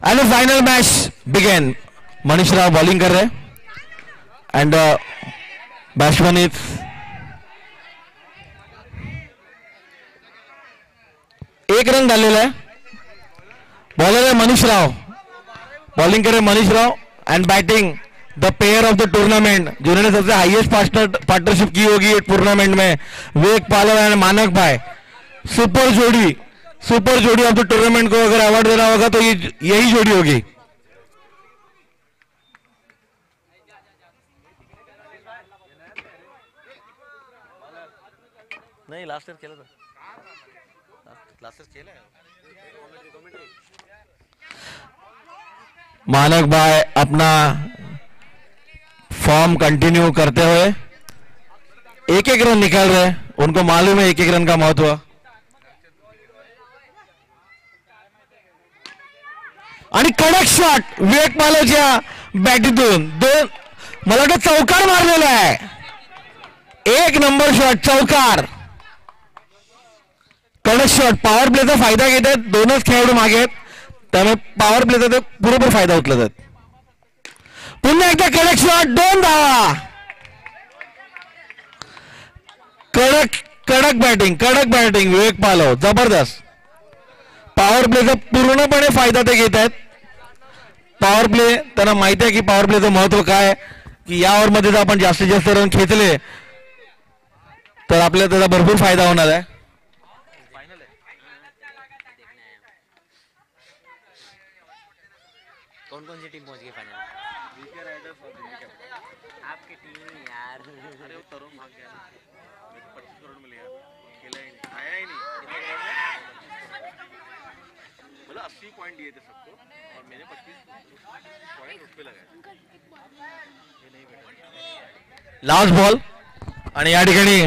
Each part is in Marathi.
End the final match begin. Manish Rao bowling कर रहे हैं एंड बैट्समैन इज एक रन डालेला है. बॉलर है मनीष राव. बॉलिंग करे Manish Rao and batting the pair of the tournament जिन्होंने सबसे हाईएस्ट पार्टनरशिप की होगी टूर्नामेंट में, विवेक पालव एंड मानक भाई. सुपर जोड़ी ऑफ द टूर्नामेंट को अगर अवार्ड देना होगा तो यही जोड़ी होगी. नहीं लास्ट ईयर खेला था. मानक भाई अपना फॉर्म कंटिन्यू करते हुए एक एक रन निकाल रहे. उनको मालूम है एक एक रन का महत्व. आणि कडक शॉट विवेक पालवच्या बॅटीतून दोन मला वाटतं चौकार मारलेला आहे. एक नंबर शॉट चौकार. कडक शॉट. पॉवर प्लेचा फायदा घेत आहेत. दोनच खेळाडू मागे आहेत त्यामुळे पॉवर प्लेचा ते बरोबर फायदा उचलत आहेत. पुन्हा एकदा कडक शॉट. 2 धावा. कडक बॅटिंग विवेक पालव जबरदस्त. पॉवर प्लेचा पूर्णपणे फायदा ते घेत आहेत. पॉवर प्ले त्यांना माहिती आहे की पॉवर प्लेचं महत्व काय, की या ओव्हरमध्ये जर आपण जास्तीत जास्त रन खेचले तर आपल्याला त्याचा भरपूर फायदा होणार आहे. कौन कौन सी टीम पहुंच गई फाइनल? वीके राइडर्स और दिल्ली कैपिटल्स. आपकी टीम यार. अरे वो तरुण भाग गया. मेरे को 25 करोड़ मिल गया. खेला ही नहीं, आया ही नहीं. बोला 80 पॉइंट दिए थे सबको और मैंने 25 पॉइंट उस पे लगाए. ये नहीं बैठा. लास्ट बॉल आणि या ठिकाणी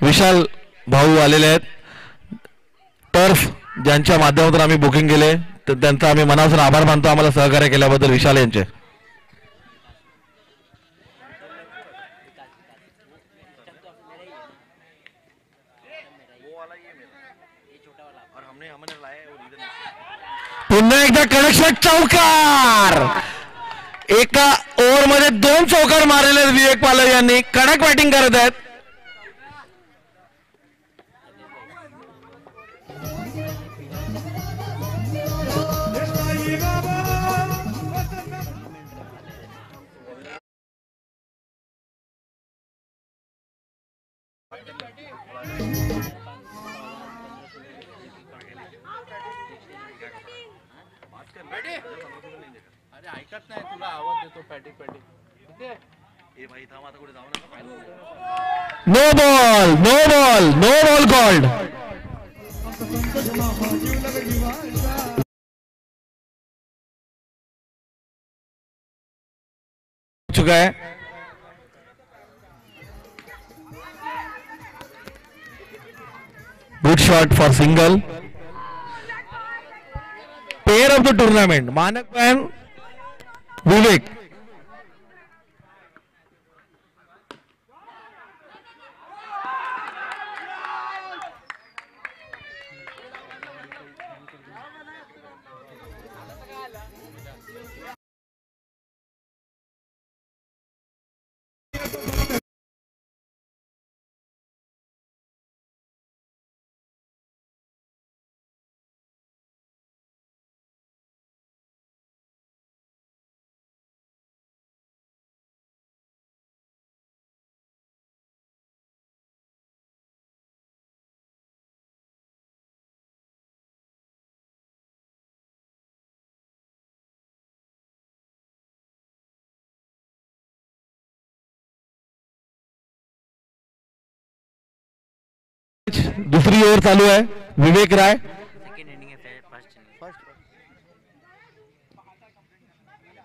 विशाल भाऊ आलेले आहेत. टर्फ ज्यांच्या माध्यमातून आम्ही बुकिंग केले तर त्यांचा आम्ही मनापासून आभार मानतो. आम्हाला सहकार्य केल्याबद्दल विशाल यांचे. पुन्हा एकदा कडक शॉट चौकार. एका ओव्हरमध्ये 2 चौकार मारलेले आहेत विवेक पालव यांनी. कडक बॅटिंग करत आहेत. अरे ऐकत नाही तुला आवाज देतो पॅटी पॅटी. No ball called. चुका है. Good shot for single. Pair of the tournament Manak and Vivek. दूसरी ओवर चालू है. विवेक राय. सेकंड इनिंग है. फर्स्ट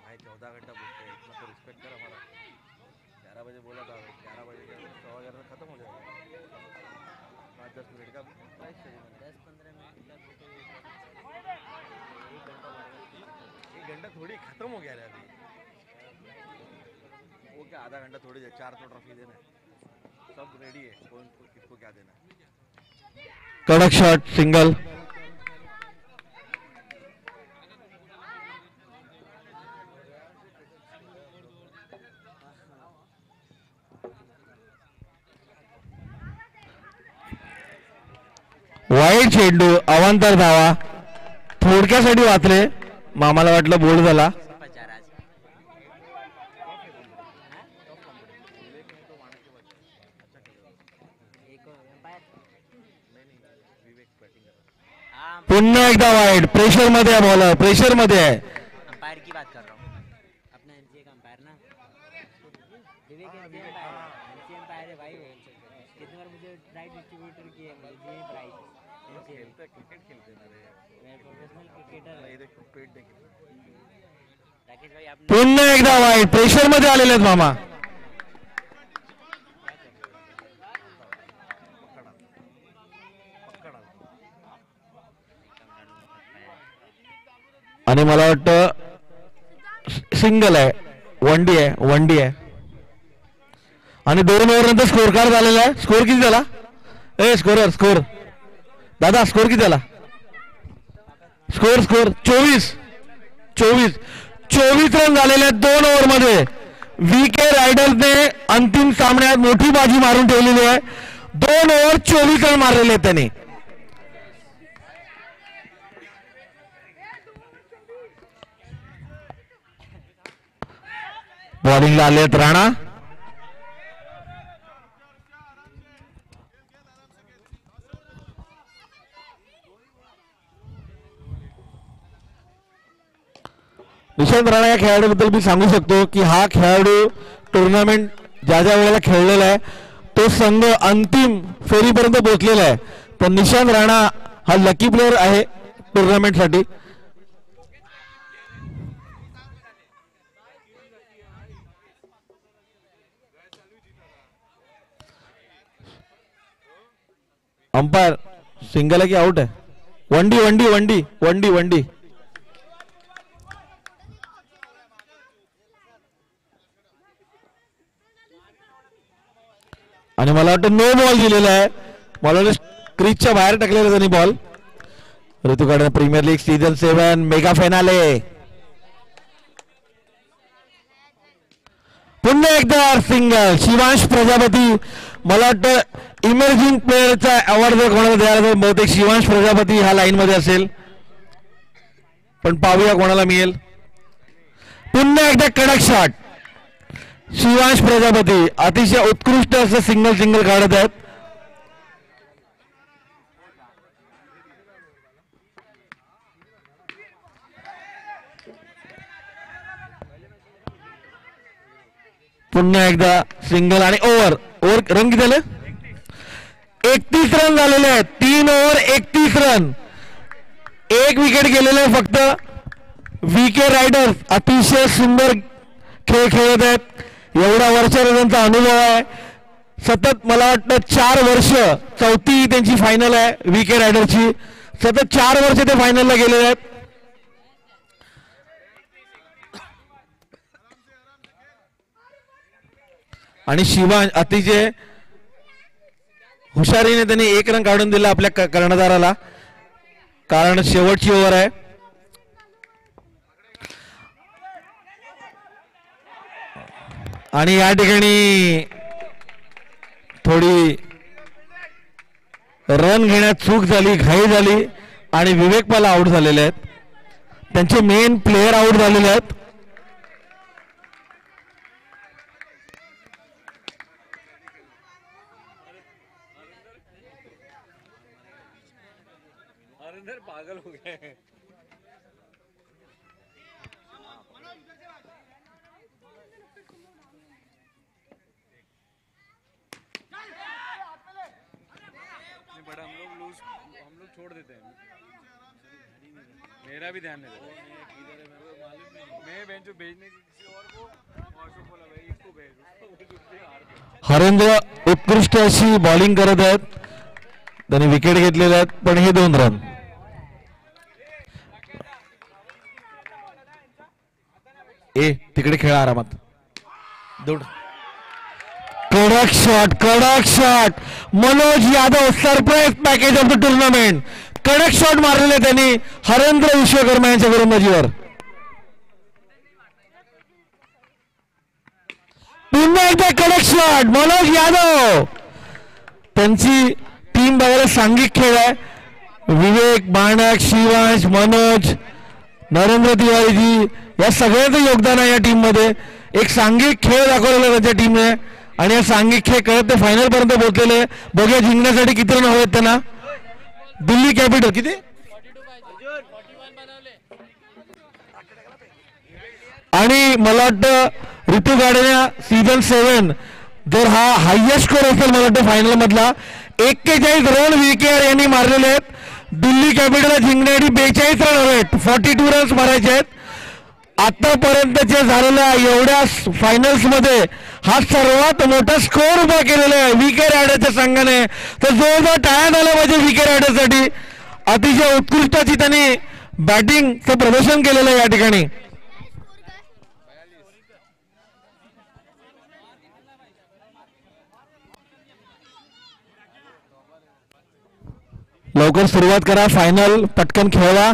भाई 14 घंटा बोलते हैं. इतना तो रिस्पेक्ट कर हमारा. 11 बजे बोला था. 11 बजे का 11 में खत्म हो जाएगा. 5-10 मिनट का प्राइस चाहिए. 10-15 मिनट का 1 घंटा थोड़ी खत्म हो गया. अभी वो क्या आधा घंटा थोड़ी 4 तो ट्रॉफी देना है. सब रेडी है. कौन किसको क्या देना है. कडक शॉट सिंगल. वाईट चेंडू, अवांतर धावा, थोडक्यासाठी वाचले. मामाला वाटलं बोल्ड झाला. पुन्हा एकदा वाईट. प्रेशर मध्ये आहे बॉलर, प्रेशर मध्ये आहे. अंपायर की बात कर रहा हूँ, अपना एनसीए का अंपायर ना, विवेक एनसीए अंपायर है भाई. वो कितनी बार मुझे राइट डिस्ट्रीब्यूटर किए, मुझे प्राइस क्रिकेट खेलते ना रे, मैं प्रोफेशनल क्रिकेटर ये देखो पेट देख. राकेश भाई. आपने पुन्हा एकदा वाईट. प्रेशर मध्ये आलेले आहेत मामा. आणि मला वाटतं सिंगल आहे, वनडी आहे, वनडी आहे. आणि 2 ओव्हर नंतर स्कोर कार्ड झालेला आहे. स्कोर किती झाला? स्कोरर, स्कोर दादा, स्कोर किती झाला? स्कोर 24 रन झालेले आहेत 2 ओव्हर मध्ये. VK रायडर्सने अंतिम सामन्यात मोठी बाजी मारून ठेवलेली आहे. 2 ओव्हर 24 रन मारलेले आहेत त्यांनी. बॉलिंगला आलेत राणा. निशांत राणा या खेळाडूबद्दल मी सांगू शकतो की हा खेळाडू टुर्नामेंट ज्या वेळेला खेळलेला आहे तो संघ अंतिम फेरीपर्यंत पोहोचलेला आहे. पण निशांत राणा हा लकी प्लेअर आहे टुर्नामेंटसाठी. अंपायर सिंगल है कि आउट है? वनडी वनडी वनडी वनडी वनडी. आणि मला वाटतं नो बॉल दिलेला आहे. मला वाटतं क्रीजच्या बाहेर टाकलेला त्यांनी बॉल. ऋतुकाळ प्रीमियर लीग सीझन 7 मेगा फायनाले. पुन्हा एकदा सिंगल. शिवांश प्रजापती. मला वाटतं इमर्जिंग प्लेअरचा अवॉर्ड जर कोणाला द्यायला तर बहुतेक शिवांश प्रजापती हा लाईन मध्ये असेल. पण पाहूया कोणाला मिळेल. पुन्हा एकदा कडक शॉट. शिवांश प्रजापती अतिशय उत्कृष्ट असं सिंगल काढत आहेत. पुन्हा एकदा सिंगल आणि ओव्हर रन किती झाले? 31 रन झालेले आहेत. 3 ओव्हर 31 रन. 1 विकेट गेलेले फक्त. VK रायडर्स अतिशय सुंदर खेळ खेळत आहेत. एवढ्या वर्षाचा त्यांचा अनुभव आहे. सतत मला वाटतं 4 वर्ष, 4थी त्यांची फायनल आहे VK रायडर्सची. सतत 4 वर्ष ते फायनलला गेलेले आहेत. आणि शिवांश अतिशय हुशारीने त्यांनी 1 रन काढून दिला आपल्या कर्णधाराला. कारण शेवटची ओव्हर आहे. आणि या ठिकाणी थोडी रन घेण्यात चूक झाली, घाई झाली आणि विवेक पाला आउट झालेले आहेत. त्यांचे मेन प्लेयर आउट झालेले आहेत. पागल हो गए. बट हम लोग छोड़ देते हैं. मेरा भी ध्यान नहीं देता. मैं बेंच पे भेजने किसी और को और बोला भाई इसको भेज. हरेंद्र उत्कृष्ट अशी बॉलिंग करत आहेत. त्यांनी विकेट घेतलेले आहेत. पण हे 2 रन. तिकडे खेळा आरामात. कडक shot. Manoj Yadav surprise package of the tournament. कडक शॉट मारलेले त्यांनी हरेंद्र विश्वकर्मा यांच्या गोलंदाजीवर. पुन्हा एकदा कडक शॉट. मनोज यादव. त्यांची टीम बघायला सांघिक खेळ आहे. विवेक, माणक, शिवांश, मनोज, नरेंद्र तिवारीजी या सगळ्यांचं योगदान आहे या टीम मध्ये. एक सांघिक खेळ दाखवलेला त्यांच्या टीमने आणि या सांघिक खेळ करत ते फायनल पर्यंत पोहोचलेले. बघूया जिंकण्यासाठी किती रन हवेत त्यांना. दिल्ली कॅपिटल किती आणि मला वाटतं ऋतू गाडेने सीझन 7 जर हा हायएस्ट स्कोर असेल मला वाटतं फायनल मधला 41 रन VKR यांनी मारलेले आहेत. दिल्ली कॅपिटलला जिंकण्यासाठी 42 रन हवेत. 42 रन्स मारायचे आहेत. आतापर्यंतच्या झालेल्या एवढ्या फायनल्स मध्ये हा सर्वात मोठा स्कोर उभा केलेला आहे VKR आड्याच्या संघाने. तर जवळजवळ टाळ्या झाल्या पाहिजे VKR आड्यासाठी. अतिशय उत्कृष्टाची त्यांनी बॅटिंगचं प्रदर्शन केलेलं आहे या ठिकाणी. लवकर सुरुवात करा, फायनल पटकन खेळवा.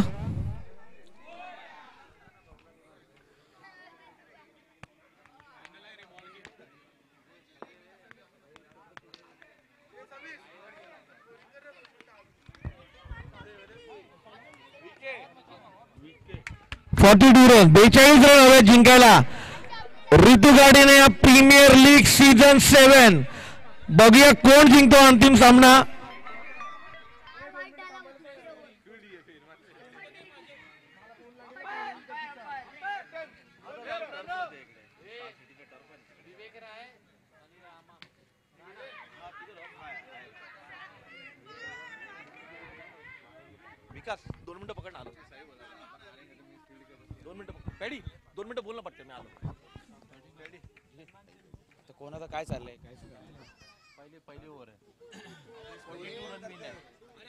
रन 42 रन हवे जिंकायला ऋतू गाडीने या प्रीमियर लीग सीझन 7. बघूया कोण जिंकतो अंतिम सामना. विकास 2 मिनिटं पकड आलो. 2 मिनिटं पॅडी 2 मिनिटं बोल ना पटकन मी आलो. तर कोणाचं काय चाललंय पहिली ओव्हर आहे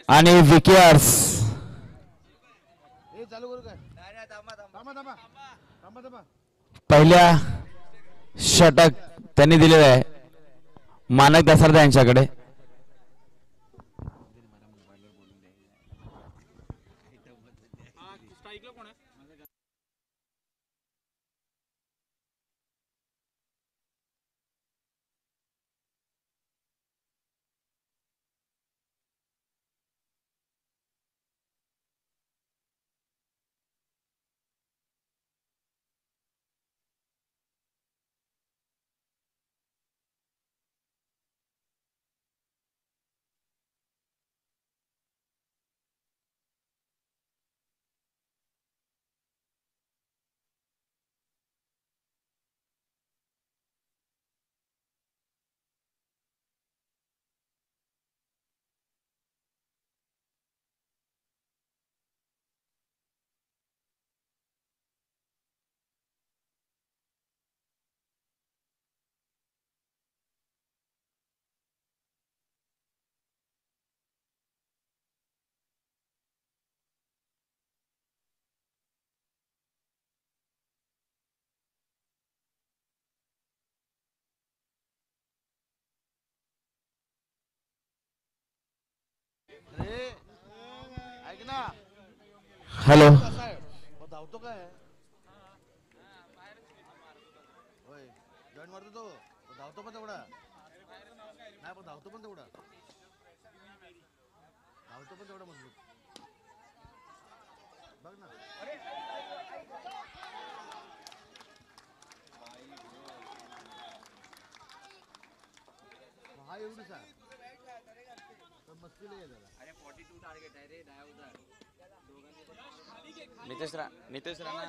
आणि विकेआर्स पहिल्या षटक त्यांनी दिलेलं आहे मानक दसरथ यांच्याकडे. हॅलो धावतो काय जॉईन मारतो तो धावतो पण तेवढा नाही पण धावतो पण तेवढा मजबूत बघ ना. हा एवढीच आहे मस्तीला गेला. अरे 42 टार्गेट आहे रे. नितेश राणा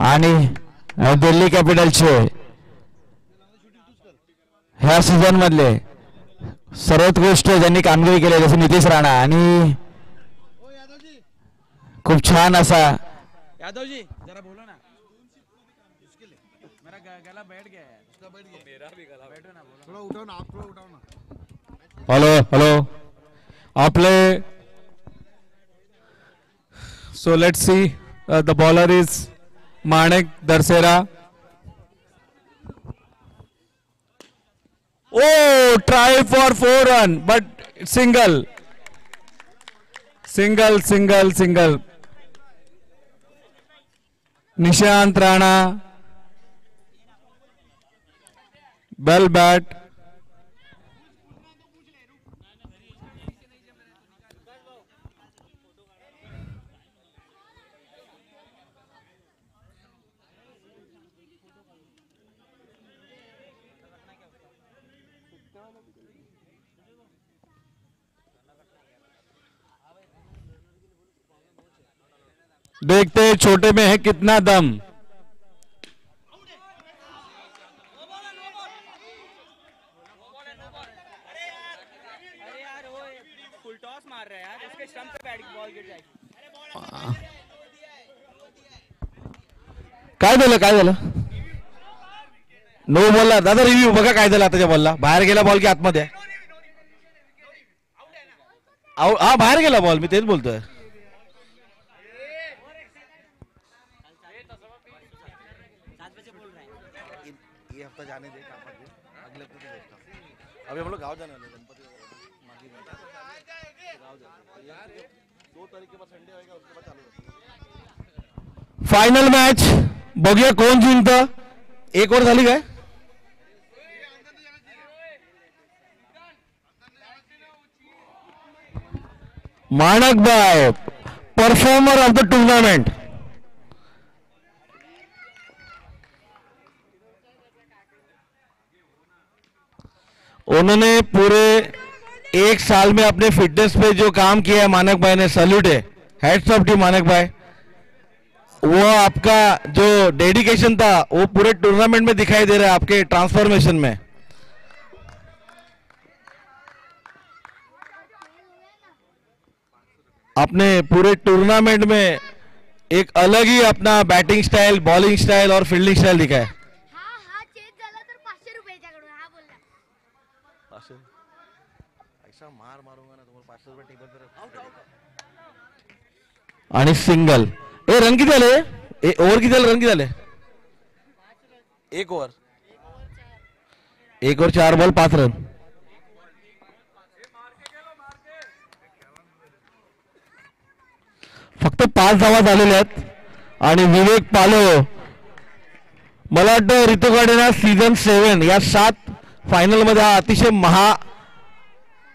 आणि दिल्ली कॅपिटलचे ह्या सीझन मधले सर्वोत्कृष्ट ज्यांनी कामगिरी केली जसे नितेश राणा आणि खूप छान असा यादवजी जरा बोलो ना. मेरा गला बैठ गया है. उसका बैठ गया. मेरा भी गला बैठो ना. बोलो थोड़ा उठाओ ना. आप थोड़ा उठाओ ना. हेलो आपले. So let's see, the bowler is Manik Darsera. Oh, try for 4 run, but single. Nishant Rana. बेल बैट, देखते हैं छोटे में है कितना दम। अरे यार वो फुल टॉस मार रहा है यार, उसके स्टंप पे बैट बॉल गिर जाएगी। काय झालं नो बॉलला दादा रिव्ह्यू बघा काय झालं आताच्या बॉलला, बाहेर गेला बॉल की आतमध्ये आहे? हा बाहेर गेला बॉल, मी तेच बोलतोय। ये हफ्ता जाने दे, अगले हफ्ते तो देखता हूँ। अभी हम लोग गाँव जाने वाले गणपति गाँव जाते 2 तारीख के बाद संडे आएगा, उसके बाद चालू होगा। फायनल मॅच बघूया कोण जिंकतं। एक ओव्हर झाली काय? मानक भाई परफॉर्मर ऑफ द टूर्नामेंट। उन्होंने पूरे 1 साल में अपने फिटनेस पे जो काम किया है मानक भाई ने, सैल्यूट है, हेड्स ऑफ टी मानक भाई। वो आपका जो डेडिकेशन था वो पूरे टूर्नामेंट में दिखाई दे रहा है, आपके ट्रांसफॉर्मेशन में। आपने पूरे टूर्नामेंट में एक अलग ही अपना बैटिंग स्टाइल, बॉलिंग स्टाइल और फील्डिंग स्टाइल दिखाया। हा चेंज झाला तर 500 रुपयाच्याकडून हा बोलला। ऐसा मार मारूंगा ना तुम्हाला 500 रुपये टेबल पर। आणि सिंगल। ए रन किती झाले? ओव्हर किती झाले? रन किती झाले? 1 ओव्हर 1 ओव्हर 4 बॉल 5 रन। फक्त 5 धावा झालेल्या आहेत आणि विवेक पालो, मला वाटतं ऋतू गाडेना सीझन 7 या 7 फायनल मध्ये हा अतिशय महा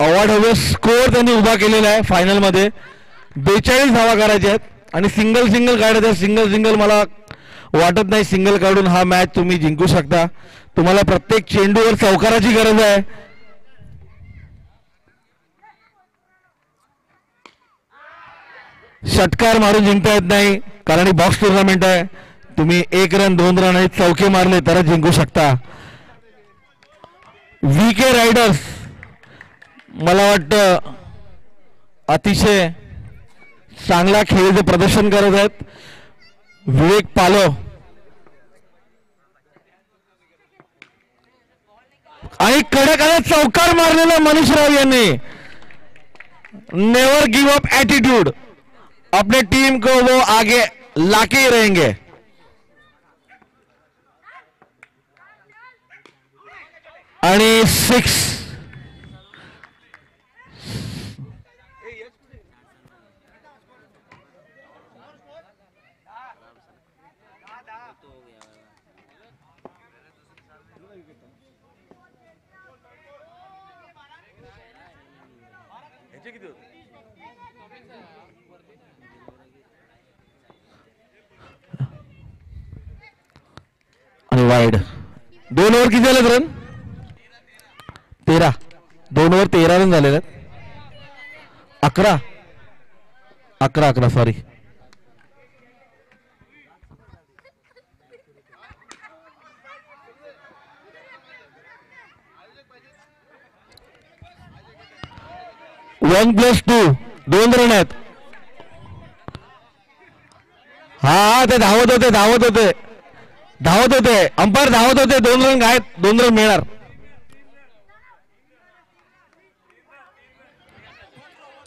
अवॉर्ड हवे स्कोअर त्यांनी उभा केलेला आहे। फायनल मध्ये 42 धावा करायच्या आहेत आणि सिंगल काढायचं आहे। सिंगल मला वाटत नाही सिंगल काढून हा मॅच तुम्ही जिंकू शकता। तुम्हाला प्रत्येक चेंडूवर चौकाराची गरज आहे। षटकार मारून जिंकता येत नाही कारण ही बॉक्स टूर्नामेंट आहे। तुम्ही 1 रन 2 रन आणि चौके मारले तरच जिंकू शकता। VK रायडर्स मला वाटतं अतिशय चांगला खेळीचं प्रदर्शन करत आहेत। विवेक पालो आणि कडकाला चौकार मारलेला मनीष राव यांनी नेवर गिव अप एटीट्यूड, अपने टीम को वो आगे लाके ही रहेंगे। आणि 6 ह्याचे किती होते? आणि वाईड। 2 ओव्हर किती झालेत रन? 13। 2 ओव्हर 13 रन झालेले आहेत। 11 सॉरी। वन प्लस 2 2 रन आहेत। हा ते धावत होते अंपायर धावत होते। 2 रन आहेत, 2 रन मिळणार।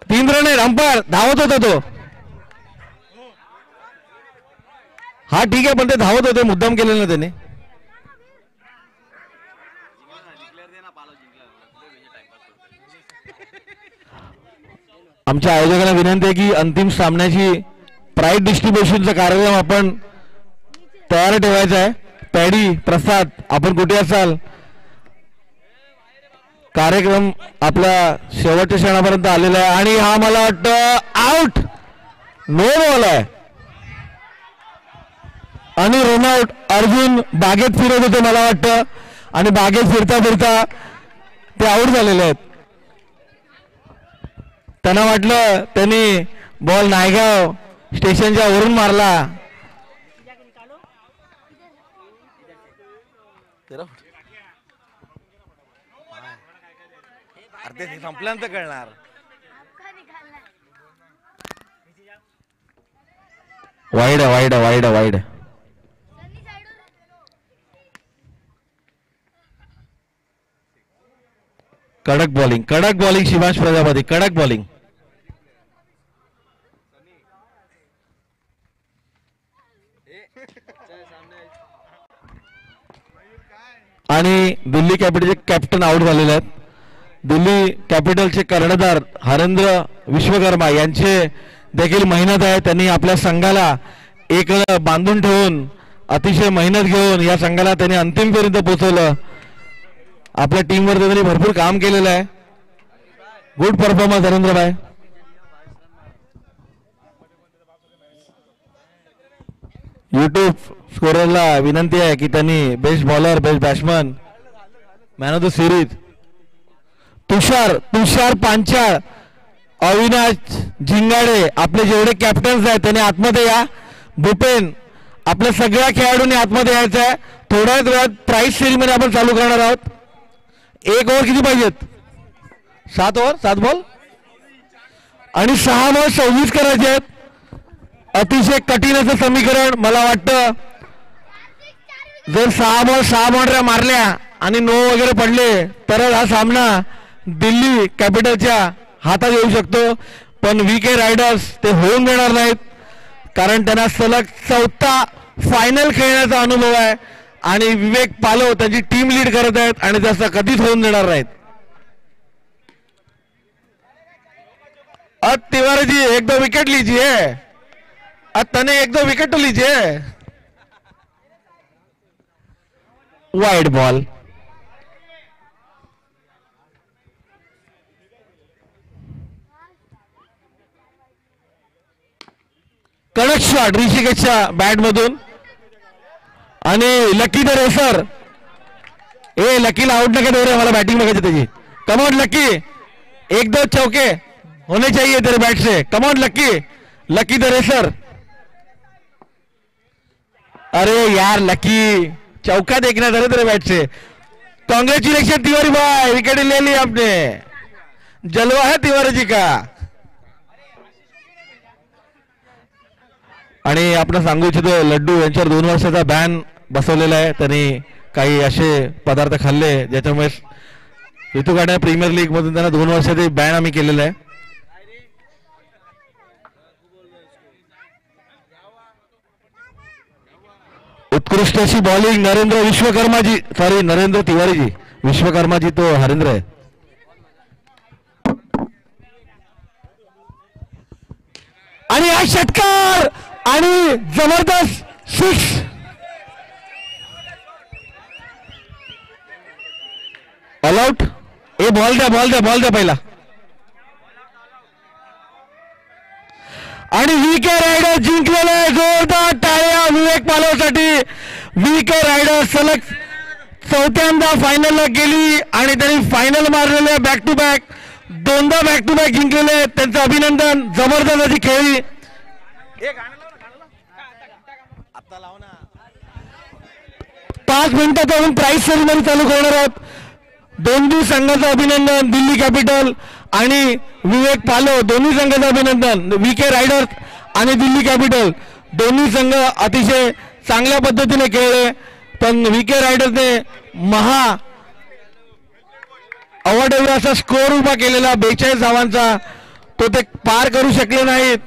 3 रन आहेत, अंपायर धावत होता तो। हा ठीक आहे पण ते धावत होते, मुद्दाम केलेलं ना त्याने। आमच्या आयोजकांना विनंती आहे की अंतिम सामन्याची प्राइज डिस्ट्रीब्युशनचा कार्यक्रम आपण तयार ठेवायचा आहे। पॅडी प्रसाद आपण कुठे असाल कार्यक्रम आपल्या शेवटच्या क्षणापर्यंत आलेला आहे आणि हा मला वाटतं आउट, नो बॉल आहे आणि रनआउट. अर्जुन बागेत फिरत होते मला वाटतं आणि बागेत फिरता फिरता ते आउट झालेले आहेत. त्यांना वाटलं त्यांनी बॉल नायगाव स्टेशनच्या वरून मारला. अर्धे संपल्यानंतर कळणार. आपका निकालना है. वाईड आहे, वाईड आहे, वाईड आहे, वाईड आहे. सन्नी साइडवर कडक बॉलिंग शिवांश प्रजापती, कडक बॉलिंग. आणि दिल्ली कॅपिटलचे कॅप्टन आउट झालेले आहेत. दिल्ली कॅपिटलचे कर्णधार हरेंद्र विश्वकर्मा यांचे देखील मेहनत आहे. त्यांनी आपल्या संघाला एक बांधून ठेवून अतिशय मेहनत घेऊन या संघाला त्यांनी अंतिम फेरीपर्यंत पोहोचवलं. आपल्या टीमवर त्यांनी भरपूर काम केलेलं आहे. गुड परफॉर्मन्स हरेंद्र भाई. युट्यूब स्कोररला विनंती आहे की त्यांनी best bowler, best batsman, man of the series Tushar Panchal, Avinash Zingade, आपले जेवढे कॅप्टन्स आहेत त्यांनी आतमध्ये या. भूपेन, आपल्या सगळ्या खेळाडूंनी आतमध्ये यायचं आहे. थोड्याच वेळात प्राइस सेरीमनी आपण चालू करणार आहोत. 1 ओव्हर किती पाहिजेत? 7 ओव्हर, 7 बॉल आणि 6 बॉल 26 करायचे आहेत. अतिशय कठीण असं समीकरण. मला वाटतं जर 6 बॉल 6 बाउंड्र्या मारल्या आणि 9 वगैरे पडले तरच हा सामना दिल्ली कॅपिटलच्या हातात येऊ शकतो. पण VK रायडर्स ते होऊन देणार नाहीत, कारण त्यांना सलग 4था फायनल खेळण्याचा अनुभव आहे आणि विवेक पालव त्यांची टीम लीड करत आहेत आणि ते असं कधीच होऊन देणार नाहीत. तिवारी जी 1-2 विकेट लीजिए. तने 1-2 विकेट तो लीजिए. Wide ball. कडक शॉट ऋषिकेशच्या बॅट मधून आणि लकी द रेसर. लकीला आउट नका देऊ रे, मला बॅटिंग बघायची त्याची. कमॉन लकी, 1-2 चौके होने चाहिए तेरे bat say. Come on lucky the racer. अरे यार लकी, चौका देखना था तेरे बैट से. कांग्रेचुलेशन तिवारी भाई, विकेट ले ली आपने. जलवा है तिवारी जी का. आणि आपण सांगू इच्छितो लड्डू यांच्यावर 2 वर्षाचा बॅन बसवलेला आहे. त्यांनी काही असे पदार्थ खाल्ले ज्याच्यामुळे ऋतुकांड प्रीमियर लीग मधून त्यांना 2 वर्षाचे बॅन आम्ही केलेलं आहे. उत्कृष्ट अशी बॉलिंग नरेंद्र तिवारीजी. विश्वकर्माजी तो हरेंद्र आहे. आणि हा षटकार आणि जबरदस्त 6. All out. बॉल द्या पहिला. आणि VK रायडर जिंकलेले. जोरदार टाळ्या विवेक पालवसाठी. VK रायडर सलग 4थ्यांदा फायनलला गेली आणि त्यांनी फायनल मारलेले बॅक टू बॅक, 2दा बॅक टू बॅक जिंकलेले. त्यांचं अभिनंदन. जबरदस्त अशी खेळली. आता लाव ना. 5 मिनिटात आपण प्राइस सेरेमनी चालू करणार आहोत. दोन्ही संघाचं अभिनंदन. दिल्ली कॅपिटल आणि विवेक पालव दोन्ही संघाचं अभिनंदन. VK रायडर्स आणि दिल्ली कॅपिटल दोन्ही संघ अतिशय चांगल्या पद्धतीने खेळले, पण VK रायडर्सने महा अवाढव्य असा स्कोर उभा केलेला 42 धावांचा, तो ते पार करू शकले नाहीत.